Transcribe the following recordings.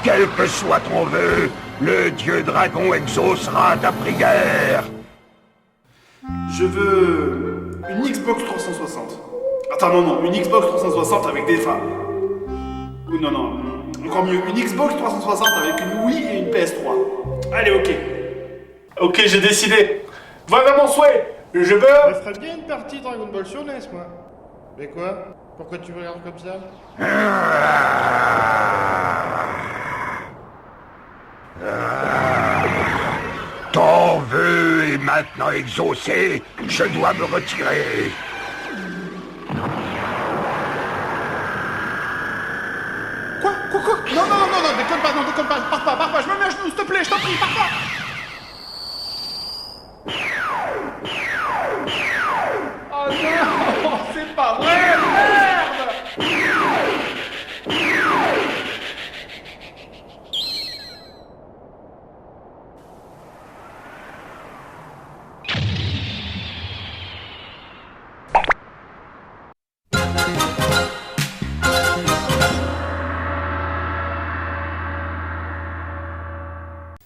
Quel que soit ton vœu, le dieu dragon exaucera ta prière. Je veux une Xbox 360. Attends, non, une Xbox 360 avec des femmes. Ou non, encore mieux, une Xbox 360 avec une Wii et une PS3. Allez, ok. Ok, j'ai décidé. Voilà mon souhait. Je veux... Je ferais bien une partie Dragon Ball sur NES, moi. Mais quoi? Pourquoi tu me regardes comme ça? Ton vœu est maintenant exaucé. Je dois me retirer. Quoi? Non, déconne pas, pars pas, je me mets à genoux, s'il te plaît, je t'en prie, pars pas! Oh non, c'est pas vrai, merde!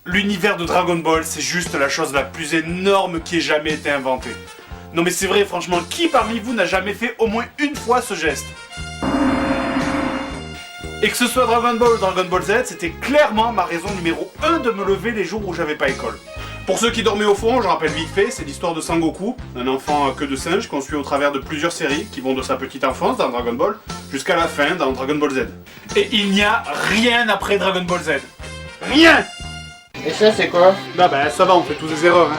L'univers de Dragon Ball, c'est juste la chose la plus énorme qui ait jamais été inventée. Non mais c'est vrai, franchement, qui parmi vous n'a jamais fait au moins une fois ce geste? Et que ce soit Dragon Ball ou Dragon Ball Z, c'était clairement ma raison numéro 1 de me lever les jours où j'avais pas école. Pour ceux qui dormaient au fond, je rappelle vite fait, c'est l'histoire de Sangoku, un enfant que de singe qu'on suit au travers de plusieurs séries qui vont de sa petite enfance dans Dragon Ball jusqu'à la fin dans Dragon Ball Z. Et il n'y a rien après Dragon Ball Z. Rien! Et ça, c'est quoi? Bah ça va, on fait tous des erreurs, hein.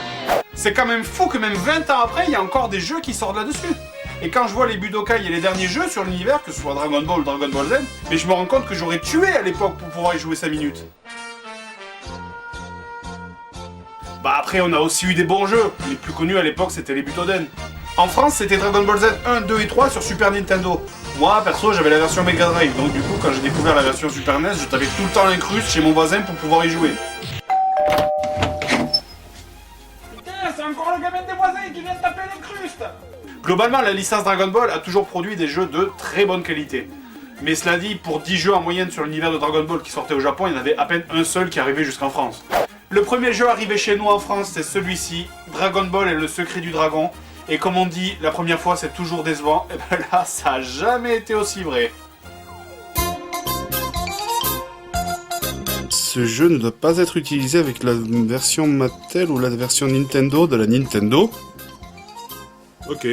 C'est quand même fou que même 20 ans après, il y a encore des jeux qui sortent là-dessus. Et quand je vois les Budokai et les derniers jeux sur l'univers, que ce soit Dragon Ball ou Dragon Ball Z, mais je me rends compte que j'aurais tué à l'époque pour pouvoir y jouer 5 minutes. Bah après, on a aussi eu des bons jeux. Les plus connus à l'époque, c'était les Butoden. En France, c'était Dragon Ball Z 1, 2 et 3 sur Super Nintendo. Moi, perso, j'avais la version Mega Drive, donc du coup, quand j'ai découvert la version Super NES, je tapais tout le temps l'incruste chez mon voisin pour pouvoir y jouer. C'est encore le gamin des voisins qui vient de taper l'incruste. Globalement, la licence Dragon Ball a toujours produit des jeux de très bonne qualité. Mais cela dit, pour 10 jeux en moyenne sur l'univers de Dragon Ball qui sortaient au Japon, il y en avait à peine un seul qui arrivait jusqu'en France. Le premier jeu arrivé chez nous en France, c'est celui-ci, Dragon Ball et le secret du dragon. Et comme on dit, la première fois c'est toujours décevant, et ben là, ça a jamais été aussi vrai. Ce jeu ne doit pas être utilisé avec la version Mattel ou la version Nintendo de la Nintendo. Ok.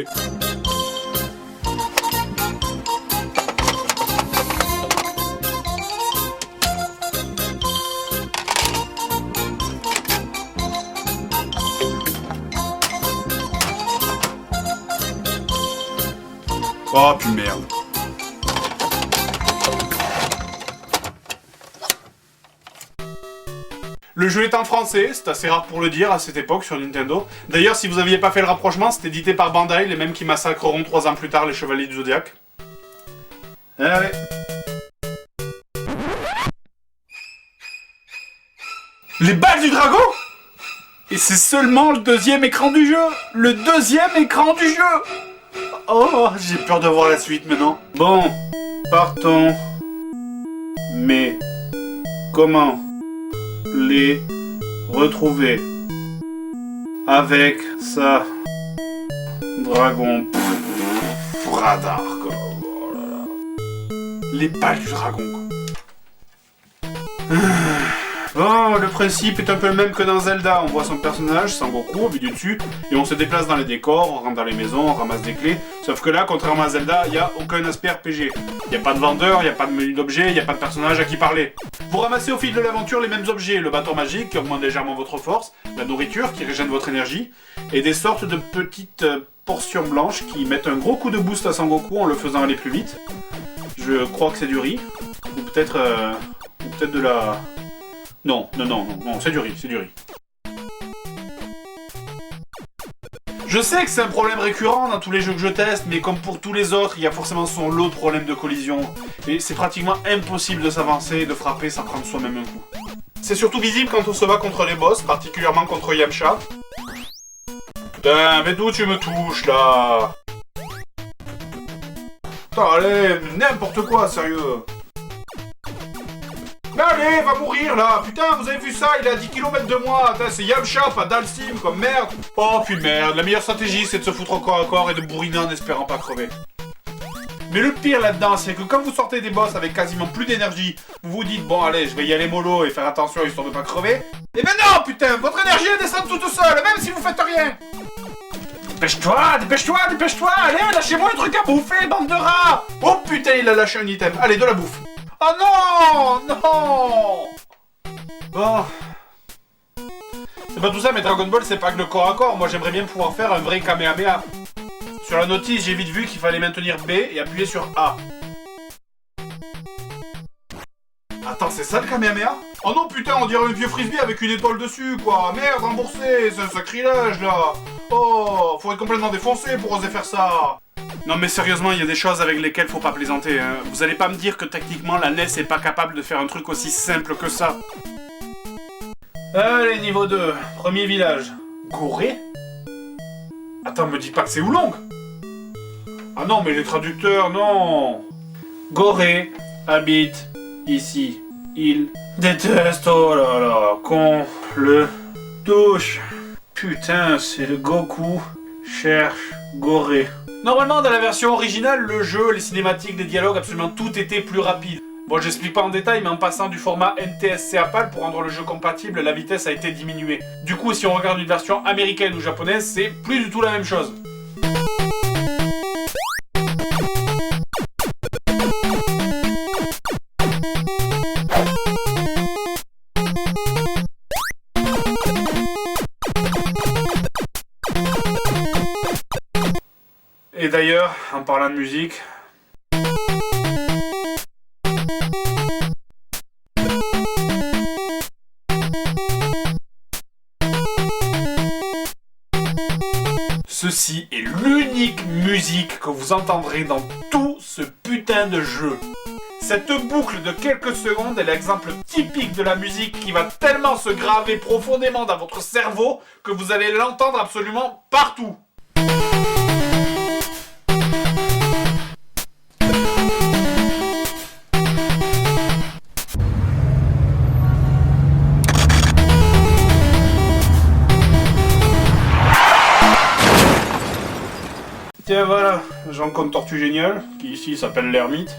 Oh puis merde. Le jeu est en français, c'est assez rare pour le dire à cette époque sur Nintendo. D'ailleurs, si vous aviez pas fait le rapprochement, c'est édité par Bandai, les mêmes qui massacreront 3 ans plus tard les Chevaliers du Zodiac. Allez. Les balles du dragon? Et c'est seulement le deuxième écran du jeu! Le deuxième écran du jeu! Oh, j'ai peur de voir la suite maintenant. Bon, partons. Mais comment les retrouver avec sa dragon radar quoi. Oh là là. Les balles du dragon quoi. Bon, le principe est un peu le même que dans Zelda. On voit son personnage, Sangoku, au milieu dessus, et on se déplace dans les décors, on rentre dans les maisons, on ramasse des clés. Sauf que là, contrairement à Zelda, il n'y a aucun aspect RPG. Il n'y a pas de vendeur, il n'y a pas de menu d'objets, il n'y a pas de personnage à qui parler. Vous ramassez au fil de l'aventure les mêmes objets, le bâton magique qui augmente légèrement votre force, la nourriture qui régène votre énergie, et des sortes de petites portions blanches qui mettent un gros coup de boost à Sangoku en le faisant aller plus vite. Je crois que c'est du riz, ou peut-être de la... Non, c'est du riz, Je sais que c'est un problème récurrent dans tous les jeux que je teste, mais comme pour tous les autres, il y a forcément son lot de problèmes de collision. Et c'est pratiquement impossible de s'avancer et de frapper sans prendre soi-même un coup. C'est surtout visible quand on se bat contre les boss, particulièrement contre Yamcha. Putain, mais d'où tu me touches, là? Putain, allez, n'importe quoi, sérieux. Mais allez, Allez, va mourir là. Putain, vous avez vu ça? Il est à 10 km de moi. Putain, c'est Yamcha, pas Dalsim, comme merde. Oh, puis merde. La meilleure stratégie, c'est de se foutre au corps à corps et de bourriner en espérant pas crever. Mais le pire là-dedans, c'est que quand vous sortez des boss avec quasiment plus d'énergie, vous vous dites, bon allez, je vais y aller mollo et faire attention histoire de pas crever. Et ben non, putain, votre énergie elle descend toute seule, même si vous faites rien. Dépêche-toi, dépêche-toi, dépêche-toi, allez, lâchez-moi un truc à bouffer, bande de rats. Oh putain, il a lâché un item, allez, de la bouffe. Oh non, non. Bon. C'est pas tout ça, mais Dragon Ball, c'est pas que le corps à corps. Moi, j'aimerais bien pouvoir faire un vrai Kamehameha. Sur la notice, j'ai vite vu qu'il fallait maintenir B et appuyer sur A. Attends, c'est ça le Kamehameha? Oh non, putain, on dirait un vieux frisbee avec une étoile dessus, quoi. Merde, remboursé, c'est un sacrilège, là. Oh, faut être complètement défoncé pour oser faire ça. Non mais sérieusement, il y a des choses avec lesquelles faut pas plaisanter, hein. Vous allez pas me dire que techniquement la NES est pas capable de faire un truc aussi simple que ça. Allez, niveau 2, premier village. Gorée? Attends, me dis pas que c'est Oolong. Ah non, mais les traducteurs, non. Gorée habite ici. Il déteste, oh là là, qu'on le touche. Putain, c'est le Goku cherche Gorée. Normalement, dans la version originale, le jeu, les cinématiques, les dialogues, absolument tout était plus rapide. Bon, j'explique pas en détail, mais en passant du format NTSC à PAL pour rendre le jeu compatible, la vitesse a été diminuée. Du coup, si on regarde une version américaine ou japonaise, c'est plus du tout la même chose. Et d'ailleurs, en parlant de musique... Ceci est l'unique musique que vous entendrez dans tout ce putain de jeu. Cette boucle de quelques secondes est l'exemple typique de la musique qui va tellement se graver profondément dans votre cerveau que vous allez l'entendre absolument partout. Tiens voilà, j'en compte Tortue Géniale, qui ici s'appelle l'ermite.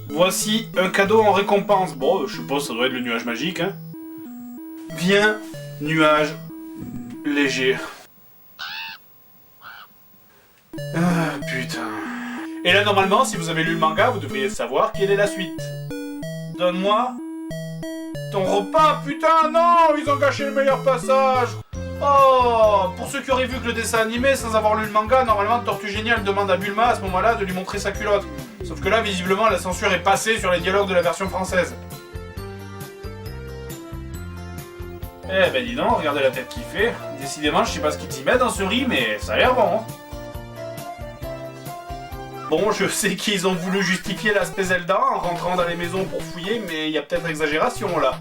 Voici un cadeau en récompense. Bon, je suppose que ça doit être le nuage magique, hein. Viens, nuage léger. Ah, putain. Et là, normalement, si vous avez lu le manga, vous devriez savoir quelle est la suite. Donne-moi ton repas, putain, non, ils ont gâché le meilleur passage. Oh, pour ceux qui auraient vu que le dessin animé sans avoir lu le manga, normalement Tortue Géniale demande à Bulma à ce moment-là de lui montrer sa culotte. Sauf que là, visiblement, la censure est passée sur les dialogues de la version française. Eh ben dis donc, regardez la tête qu'il fait. Décidément, je sais pas ce qu'ils y mettent dans ce riz, mais ça a l'air bon. Hein. Bon, je sais qu'ils ont voulu justifier l'aspect Zelda en rentrant dans les maisons pour fouiller, mais il y a peut-être exagération là.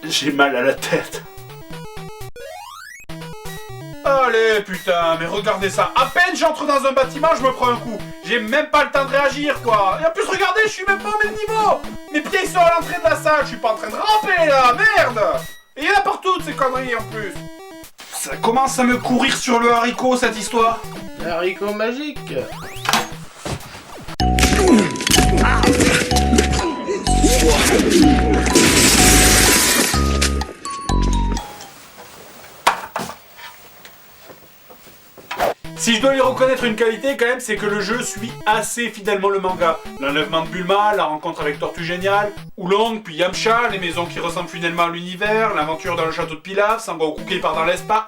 J'ai mal à la tête. Allez, putain, mais regardez ça. À peine j'entre dans un bâtiment, je me prends un coup. J'ai même pas le temps de réagir, quoi. Et en plus, regardez, je suis même pas au même niveau. Mes pieds sont à l'entrée de la salle, je suis pas en train de ramper, là. Merde. Et il y en a partout, de ces conneries, en plus. Ça commence à me courir sur le haricot, cette histoire. Haricot magique. Si je dois lui reconnaître une qualité quand même, c'est que le jeu suit assez fidèlement le manga. L'enlèvement de Bulma, la rencontre avec Tortue Géniale, Oolong, puis Yamcha, les maisons qui ressemblent finalement à l'univers, l'aventure dans le château de Pilaf, Sangoku qui part dans l'espace...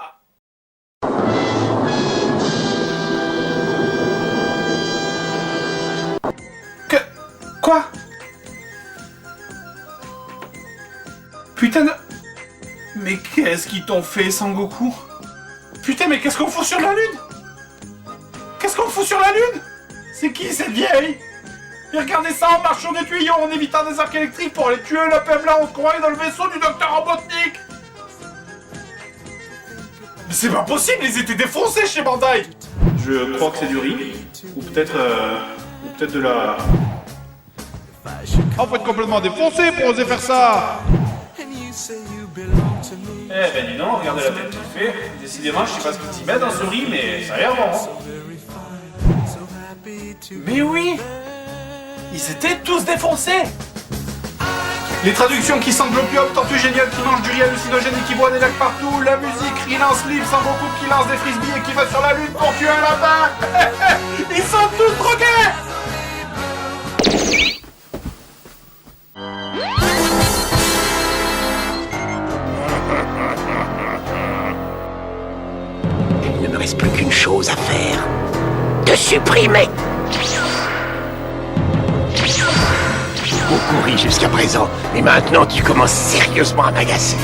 Quoi? Putain de... Mais qu'est-ce qu'ils t'ont fait, Sangoku? Putain, mais qu'est-ce qu'on fout sur la lune? Qu'est-ce qu'on fout sur la lune? C'est qui cette vieille? Et regardez ça en marchant des tuyaux, en évitant des arcs électriques pour aller tuer la là, on se croirait dans le vaisseau du docteur Robotnik. Mais c'est pas possible, ils étaient défoncés chez Bandai. Je crois que c'est du riz, ou peut-être de la... On faut être complètement défoncé pour oser faire ça. Eh ben dis donc, regardez la tête qu'il fait. Décidément, je sais pas ce que tu mets dans ce riz, mais ça a l'air bon. Mais oui, ils étaient tous défoncés. Les traductions qui sentent l'opium, tortue géniale qui mange du riz hallucinogène et qui boit des lacs partout, la musique, Freelance Live sans beaucoup qui lance des frisbees et qui va sur la lune pour tuer un lapin. Ils sont tous drogués. Il ne me reste plus qu'une chose à faire. Te supprimer. Beaucoup ri jusqu'à présent, mais maintenant tu commences sérieusement à m'agacer.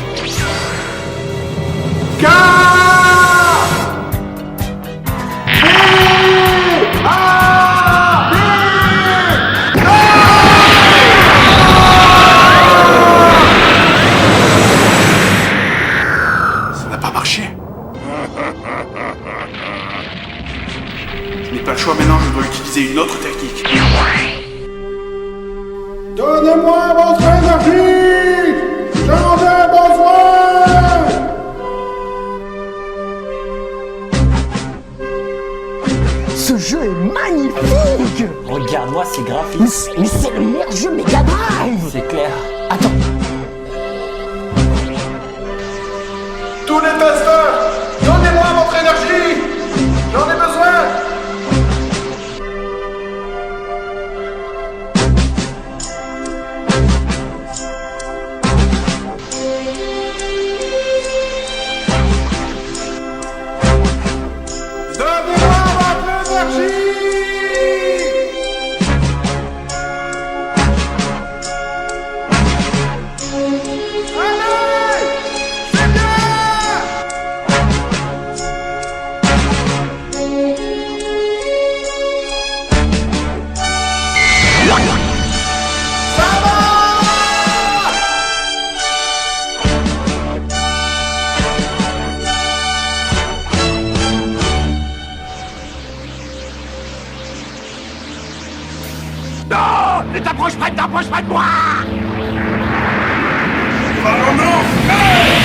Ça n'a pas marché. Je n'ai pas le choix maintenant, je dois utiliser une autre technique. Donnez-moi votre énergie. J'en ai besoin. Ce jeu est magnifique. Regarde-moi ces graphismes. Mais c'est le meilleur jeu Mega Drive. C'est clair. Attends. Tous les testeurs, donnez-moi votre énergie. J'en ai besoin. Donnez-moi votre énergie. Allez, c'est bien. Ça va. Non, ne t'approche pas de moi. Oh non, non.